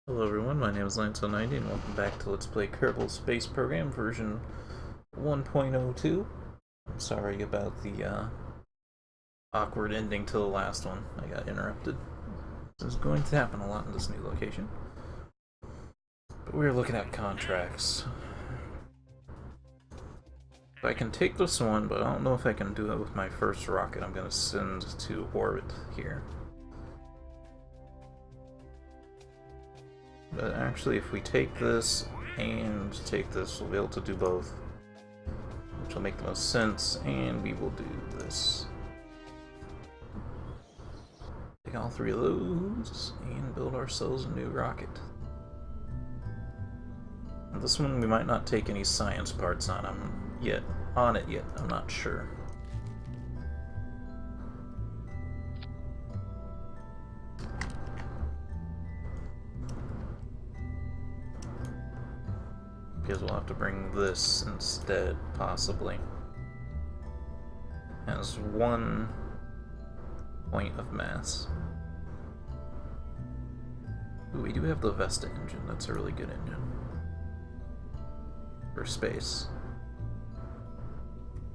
Hello everyone, my name is Lance090 and welcome back to Let's Play Kerbal Space Program version 1.02. I'm sorry about the awkward ending to the last one. I got interrupted. This is going to happen a lot in this new location. But we're looking at contracts. I can take this one, but I don't know if I can do it with my first rocket I'm going to send to orbit here. But actually, if we take this and take this, we'll be able to do both, which will make the most sense, and we will do this. Take all three of those, and build ourselves a new rocket. And this one, we might not take any science parts on it yet, I'm not sure. Because we'll have to bring this instead, possibly. Has 1 point of mass. Ooh, we do have the Vesta engine. That's a really good engine for space.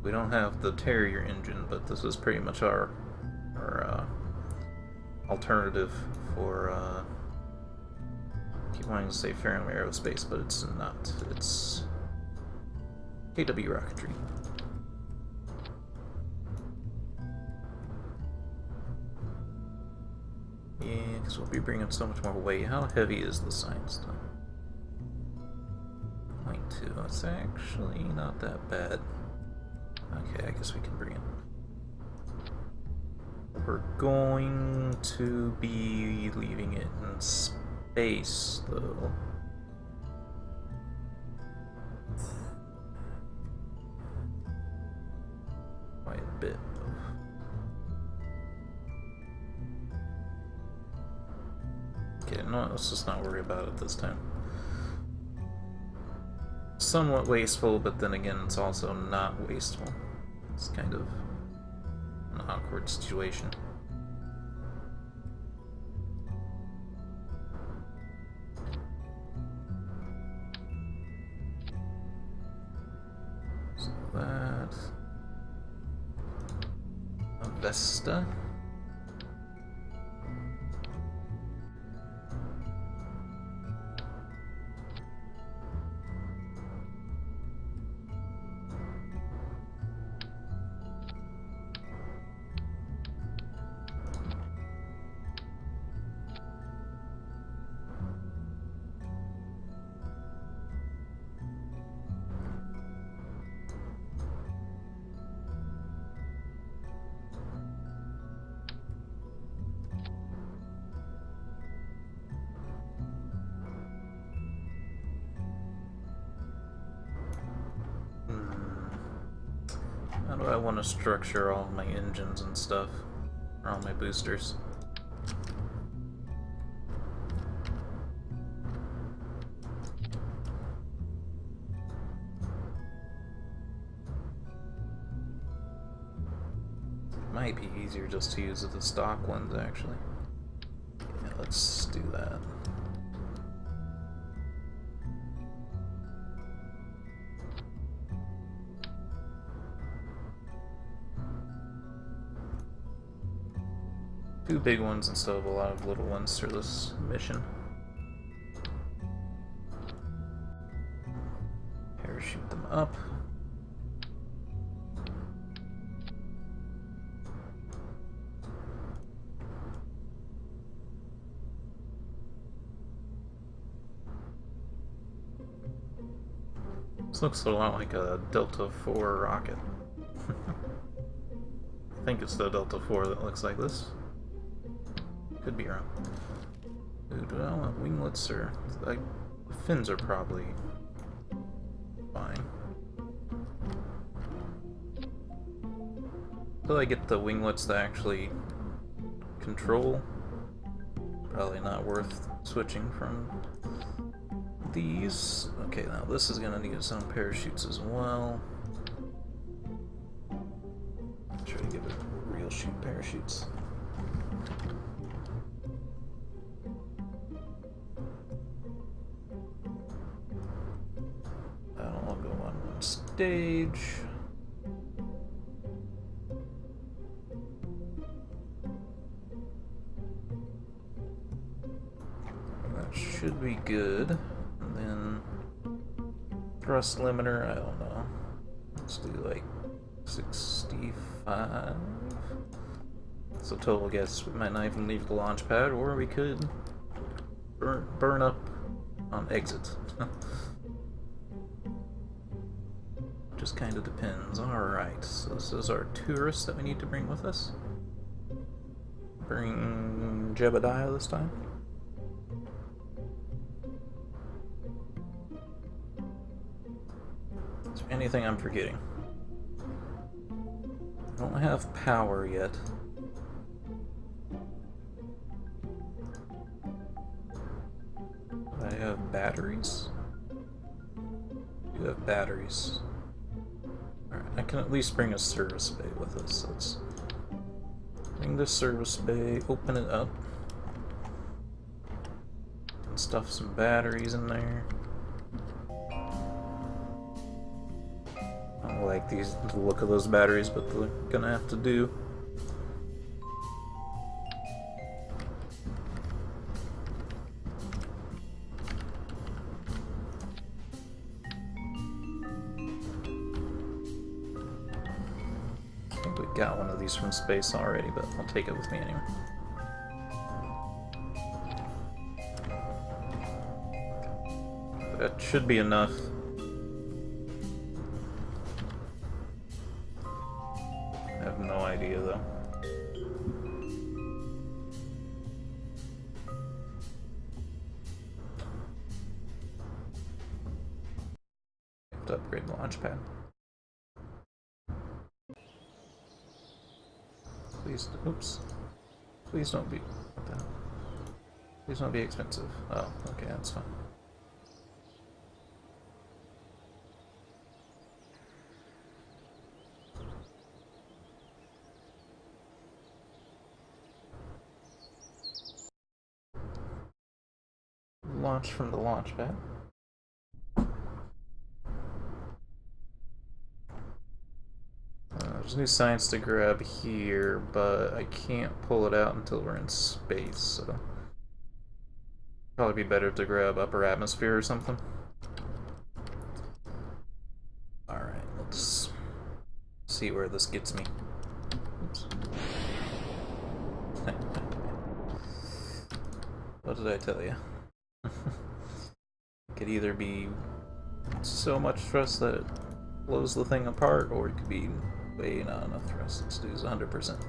We don't have the Terrier engine, but this is pretty much our alternative for keep wanting to say Ferrum Aerospace, but it's not. It's KW Rocketry. Yeah, because we'll be bringing so much more weight. How heavy is the science stuff? 0.2. That's actually not that bad. Okay, I guess we can bring it. We're going to be leaving it in space, though. Quite a bit of... Okay, no, let's just not worry about it this time. Somewhat wasteful, but then again, it's also not wasteful. It's kind of an awkward situation. So that... a Vesta. How do I want to structure all my engines and stuff? Or all my boosters? Might be easier just to use the stock ones, actually. Yeah, let's do that. Two big ones instead of a lot of little ones for this mission. Parachute them up. This looks a lot like a Delta IV rocket. I think it's the Delta IV that looks like this. Could be wrong. Ooh, do I want winglets or... like, the fins are probably fine. Until I get the winglets to actually control, probably not worth switching from these. Okay, now this is gonna need its own parachutes as well. Try to give it real chute parachutes. stage. That should be good. And then thrust limiter, I don't know. Let's do like 65. So total guess, we might not even leave the launch pad, or we could burn up on exit. Just kind of depends. Alright, so this is our tourist that we need to bring with us. Bring Jebediah this time. Is there anything I'm forgetting? I don't have power yet. Do I have batteries? You have batteries. Alright, I can at least bring a service bay with us. Let's bring this service bay, open it up, and stuff some batteries in there. I don't like the look of those batteries, but they're gonna have to do. I think we got one of these from space already, but I'll take it with me anyway. That should be enough. I have no idea though. Have to upgrade the launch pad. Please, oops. Please don't be. What the hell? Please don't be expensive. Oh, okay, that's fine. Launch from the launch pad. There's new science to grab here, but I can't pull it out until we're in space, so probably be better to grab upper atmosphere or something. Alright, let's see where this gets me. Oops. What did I tell you? It could either be so much thrust that it blows the thing apart, or it could be way not enough thrust. Let's do 100%.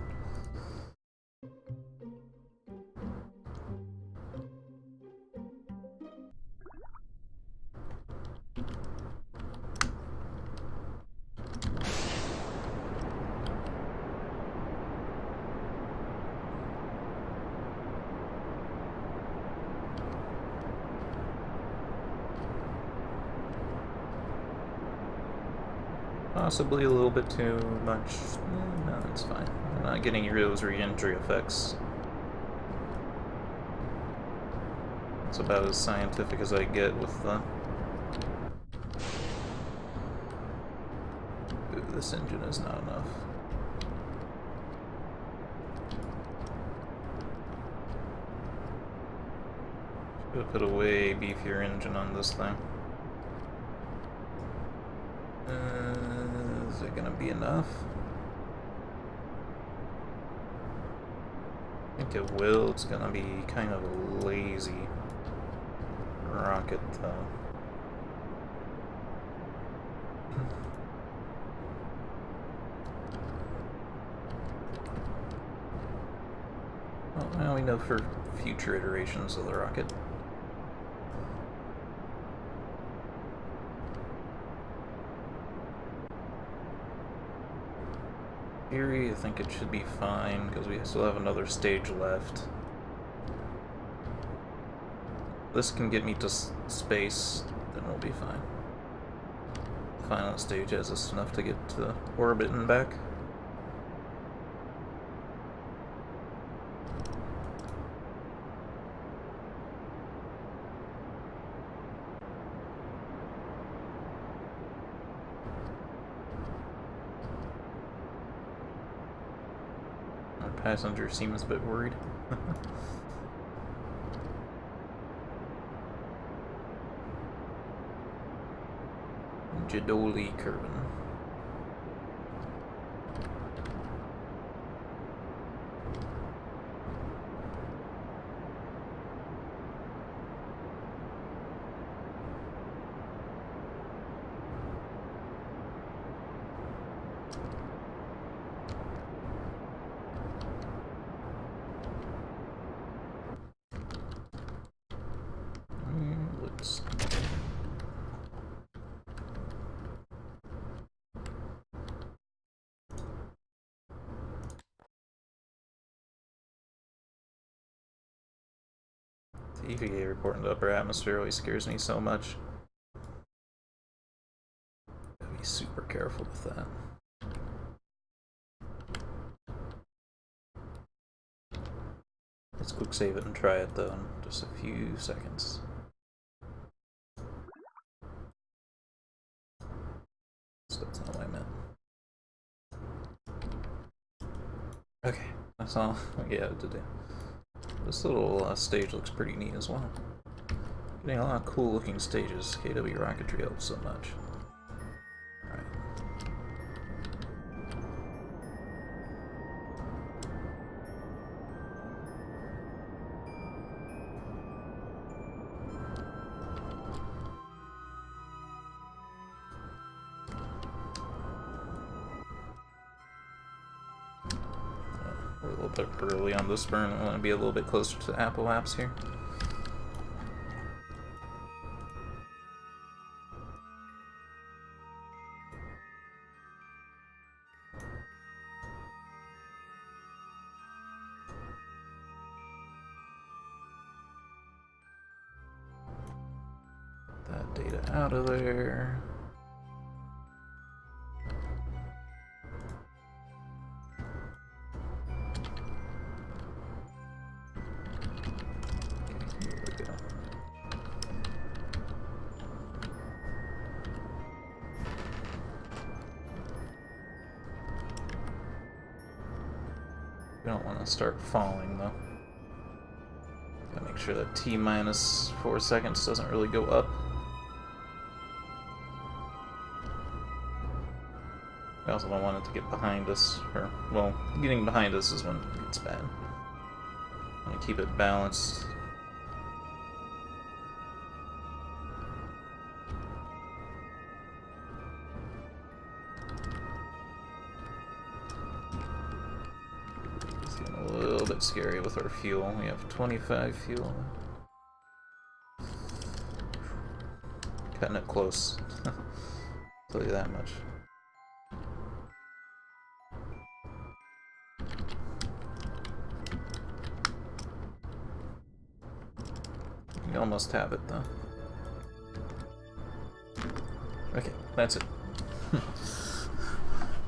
Possibly a little bit too much. No, that's fine. We're not getting those re-entry effects. It's about as scientific as I get with the... Ooh, this engine is not enough. Should have put a way beefier engine on this thing. Is it gonna be enough? I think it will. It's gonna be kind of a lazy rocket, though. Well, now we know for future iterations of the rocket. Theory, I think it should be fine, because we still have another stage left. This can get me to space, then we'll be fine. Final stage has us enough to get to orbit and back. passenger seems a bit worried. Jadoli Kerbin. Let's... The EVA report in the upper atmosphere always scares me so much. Gotta be super careful with that. Let's quick save it and try it though in just a few seconds. So that's not what I meant. Okay, that's all we have to do. This little stage looks pretty neat as well. Getting a lot of cool looking stages. KW rocketry helps so much. Alright. We're a little bit early on this burn. I want to be a little bit closer to the Apple apps here. That data out of there. We don't want to start falling though. Gotta make sure that T minus 4 seconds doesn't really go up. I also don't want it to get behind us, or, well, getting behind us is when it gets bad. I want to keep it balanced. A little bit scary with our fuel. We have 25 fuel. Cutting it close. Tell you that much. You almost have it though. Okay, that's it.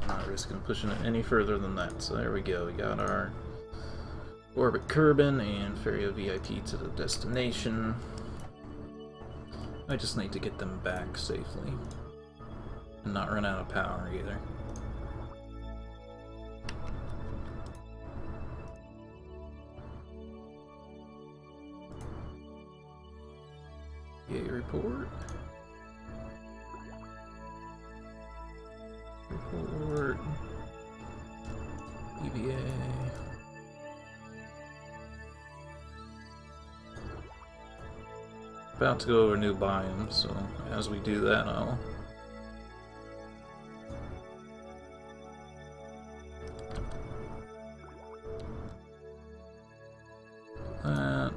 Not risking pushing it any further than that. So there we go. We got our Orbit Kerbin and ferry a VIP to the destination. I just need to get them back safely and not run out of power either. Yay, report. Report. EVA. About to go over new biomes, so as we do that, I'll that.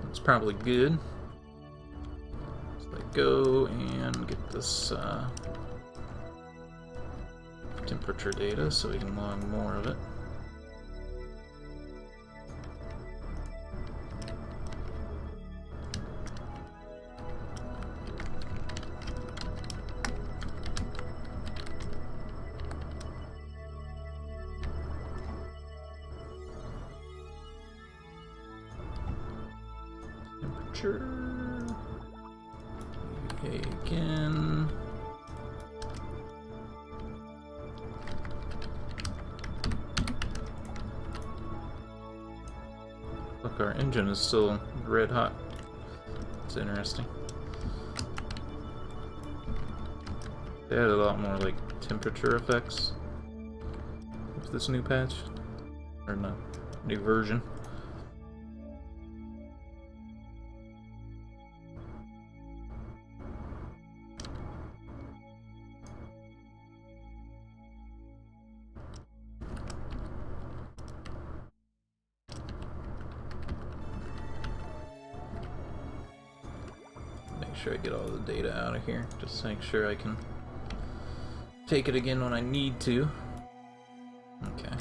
It's probably good. So I go and get this temperature data so we can log more of it. temperature. Okay, again. Look, our engine is still red hot. It's interesting. They added a lot more like temperature effects with this new patch, or no, new version. Make sure I get all the data out of here, just to make sure I can take it again when I need to. Okay.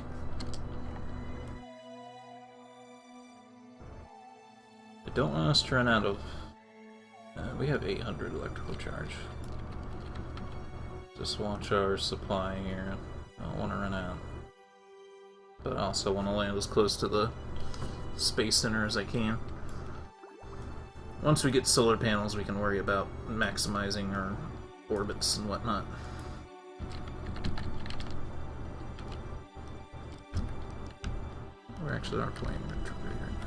I don't want us to run out of... we have 800 electrical charge. Just watch our supply here. I don't want to run out. But I also want to land as close to the space center as I can. Once we get solar panels, we can worry about maximizing our orbits and whatnot. We're actually our plane retrograde right now.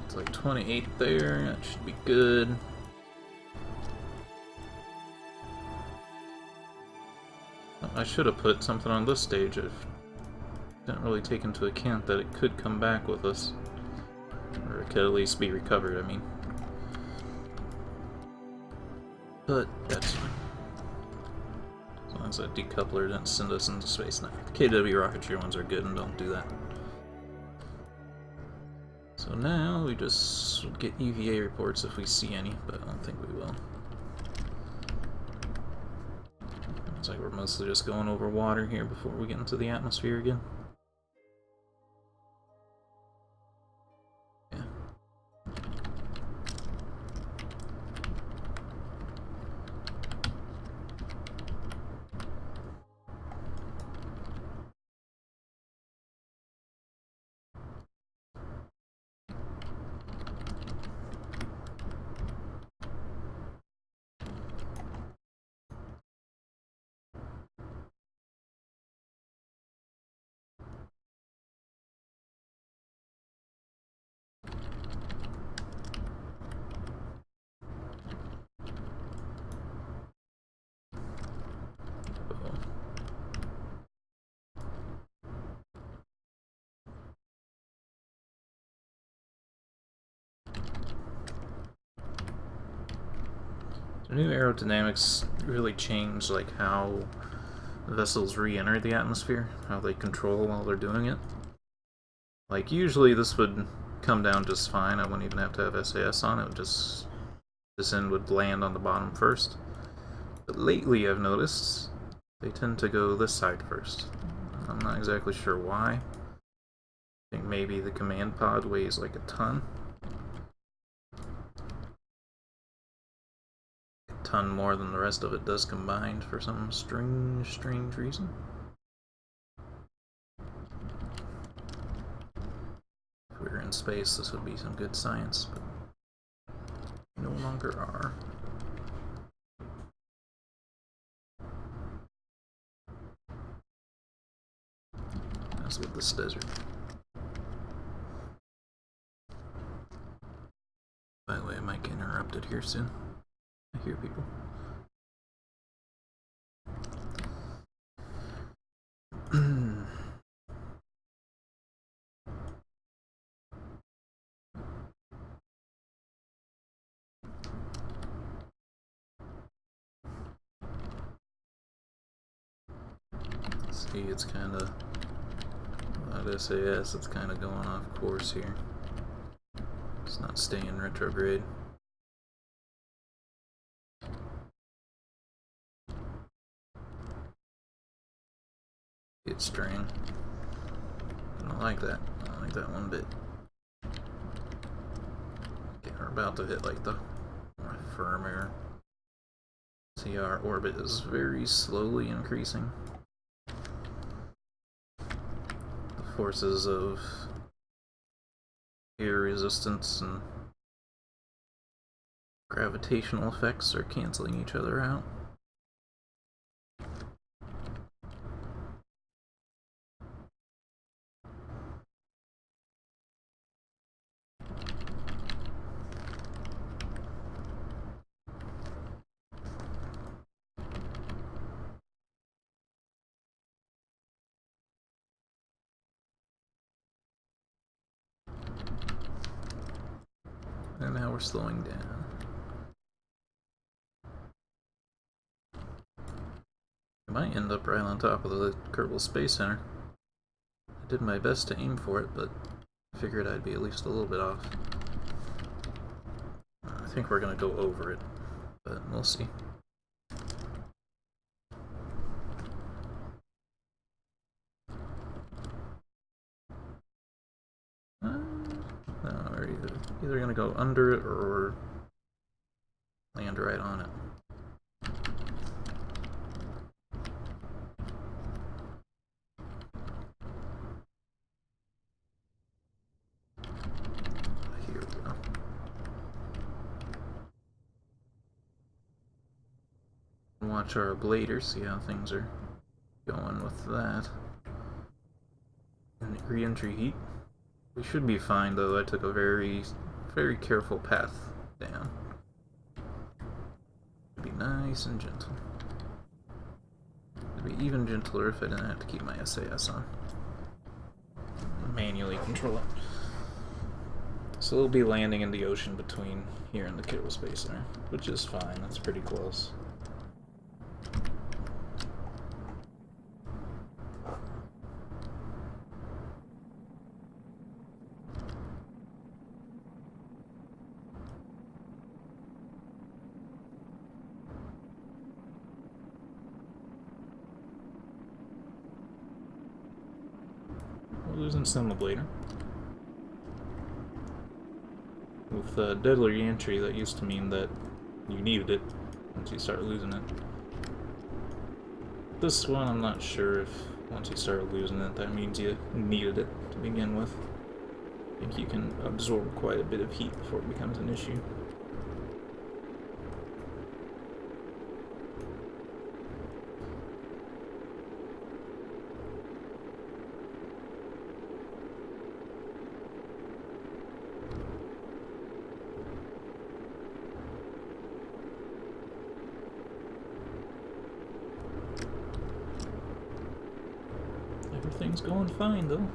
It's like 28 there, that should be good. I should have put something on this stage. I didn't really take into account that it could come back with us. Or it could at least be recovered, I mean. But that's fine. As long as that decoupler didn't send us into space now. The KW Rocketeer ones are good and don't do that. So now we just get UVA reports if we see any, but I don't think we will. Looks like we're mostly just going over water here before we get into the atmosphere again. Yeah. The new aerodynamics really changed like how vessels re-enter the atmosphere, how they control while they're doing it. Like usually this would come down just fine, I wouldn't even have to have SAS on, it would just, this end would land on the bottom first. But lately I've noticed they tend to go this side first. I'm not exactly sure why. I think maybe the command pod weighs like a ton. Ton more than the rest of it does combined for some strange reason. If we were in space, this would be some good science, but we no longer are. Let's get this desert. By the way, I might get interrupted here soon. I hear people. See, it's kind of without SAS, it's kind of going off course here. It's not staying retrograde. Hit string. I don't like that. I don't like that one bit. Okay, we're about to hit like the firmer. See, our orbit is very slowly increasing. The forces of air resistance and gravitational effects are canceling each other out. And now we're slowing down. I might end up right on top of the Kerbal Space Center. I did my best to aim for it, but I figured I'd be at least a little bit off. I think we're going to go over it, but we'll see. No, we're either going to go under it or land right on it. Here we go. Watch our ablator, see how things are going with that. And re-entry heat. We should be fine, though. I took a very careful path down. It'd be nice and gentle. It'd be even gentler if I didn't have to keep my SAS on. Manually control it. So we'll be landing in the ocean between here and the Kerbal Space Center, which is fine. That's pretty close. We're losing some ablator. With deadly re-entry, that used to mean that you needed it once you start losing it. This one, I'm not sure if once you start losing it, that means you needed it to begin with. I think you can absorb quite a bit of heat before it becomes an issue. Everything's going fine, though.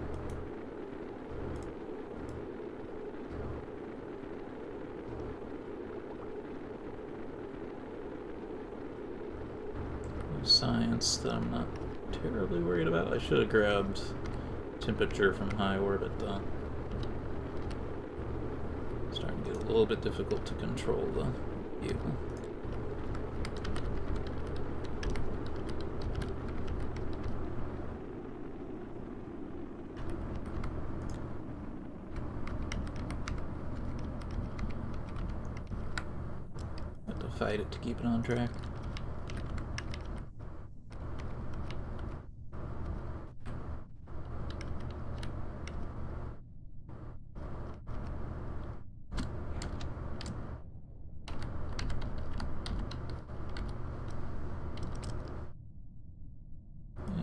Science that I'm not terribly worried about. I should have grabbed temperature from high orbit, though. It's starting to get a little bit difficult to control the vehicle. Fight it to keep it on track.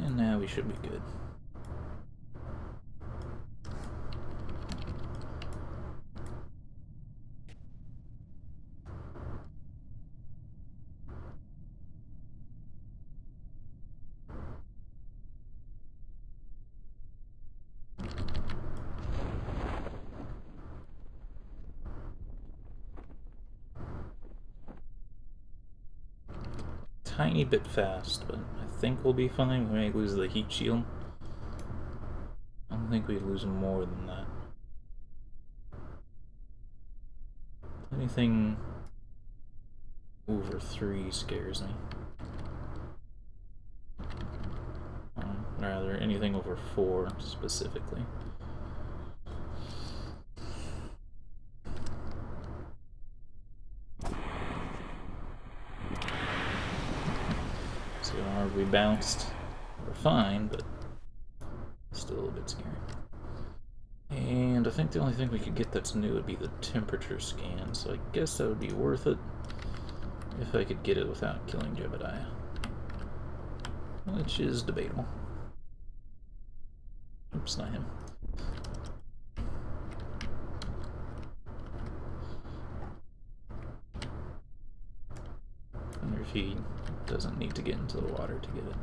And now we should be good. Tiny bit fast, but I think we'll be fine. We may lose the heat shield. I don't think we lose more than that. Anything over 3 scares me. Rather, anything over 4 specifically. are. We bounced. We're fine, but still a little bit scary. And I think the only thing we could get that's new would be the temperature scan, so I guess that would be worth it if I could get it without killing Jebediah. Which is debatable. Oops, not him. I wonder if he doesn't need to get into the water to get it.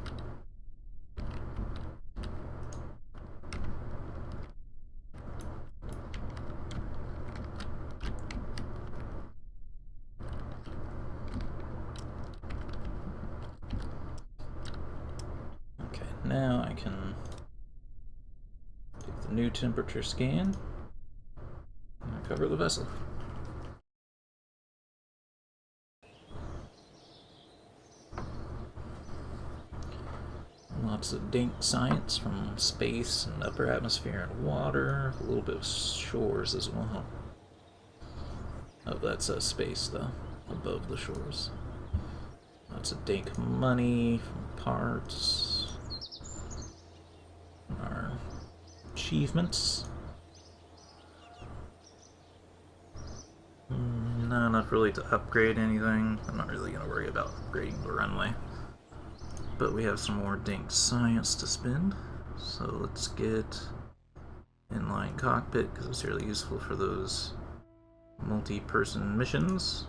Now I can take the new temperature scan and recover the vessel. Lots of dank science from space and upper atmosphere and water, a little bit of shores as well. Oh, that's space though, above the shores. Lots of dank money from parts. Our achievements. No, not really to upgrade anything. I'm not really going to worry about upgrading the runway. But we have some more dank science to spend. So let's get inline cockpit, because it's really useful for those multi-person missions.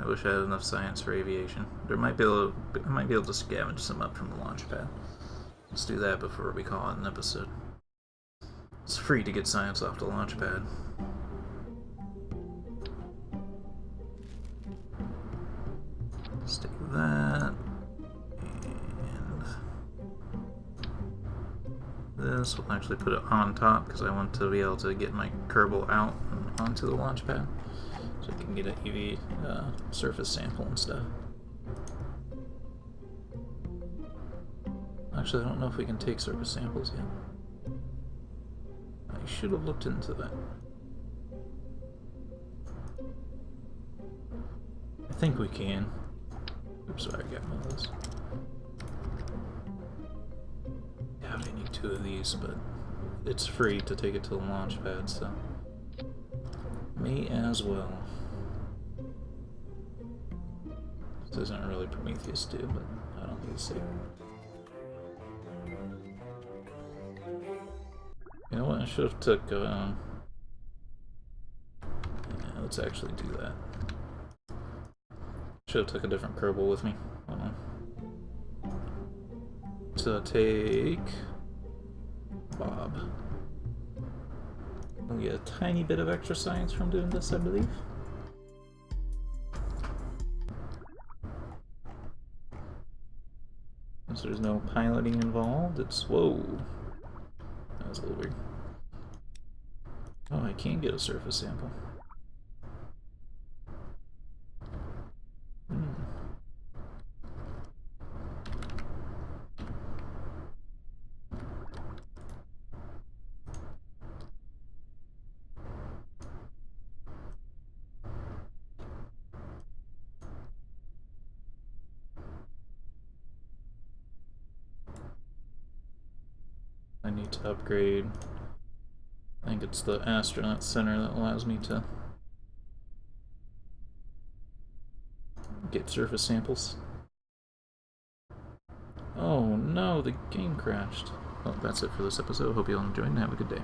I wish I had enough science for aviation. I might be able to scavenge some up from the launch pad. Let's do that before we call it an episode. It's free to get science off the launch pad. Let's take that. And this, we'll actually put it on top because I want to be able to get my Kerbal out and onto the launch pad. So I can get an EV surface sample and stuff. Actually, I don't know if we can take surface samples yet. I should have looked into that. I think we can. Oops, sorry, I got one of those. Yeah, I need 2 of these, but it's free to take it to the launch pad, so may as well. This isn't really Prometheus 2, but I don't need to see it. You know what? I should have took. Yeah, let's actually do that. Should have took a different Kerbal with me. Hold on. So take Bob. We'll get a tiny bit of extra science from doing this, I believe. Since there's no piloting involved, it's... Whoa. That was a little weird. Oh, I can get a surface sample. I need to upgrade. I think it's the astronaut center that allows me to get surface samples. Oh no, the game crashed. Well, that's it for this episode. Hope you all enjoyed and have a good day.